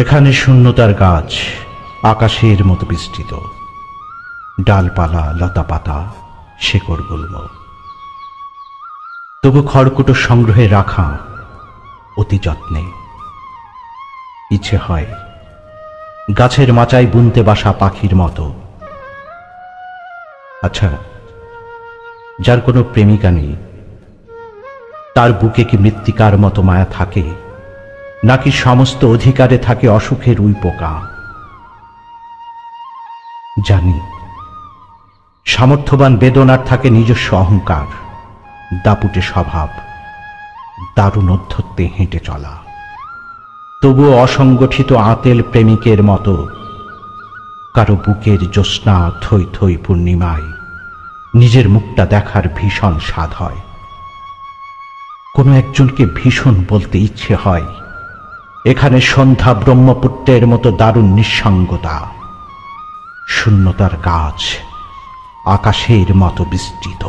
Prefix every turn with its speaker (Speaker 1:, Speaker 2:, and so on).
Speaker 1: এখানে শূন্যতার গাছ আকাশের মতো বিস্তৃত, ডালপালা লতাপাতা শেকড় গুল্ম, তবু খড়কুটো সংগ্রহে রাখা অতি যত্নে। ইচ্ছে হয় গাছের মাচায় বুনতে বাসা পাখির মতো। আচ্ছা, যার কোনো প্রেমিকা নেই, তার বুকে কি মৃত্তিকার মতো মায়া থাকে, নাকি সমস্ত অধিকারে থাকে অসুখের উইপোকা? জানি সামর্থ্যবান বেদনার থাকে নিজস্ব অহংকার, দাপুটে স্বভাব, দারুণ অধ্যত্বে হেঁটে চলা। তবুও অসংগঠিত আঁতেল প্রেমিকের মতো কারো বুকের জ্যোৎস্না থই থই পূর্ণিমায় নিজের মুখটা দেখার ভীষণ স্বাদ হয়। কোনো একজনকে ভীষণ বলতে ইচ্ছে হয়, এখানে সন্ধ্যা ব্রহ্মপুত্রের মতো দারুণ নিঃসঙ্গতা, শূন্যতার গাছ আকাশের মতো বিস্তৃত।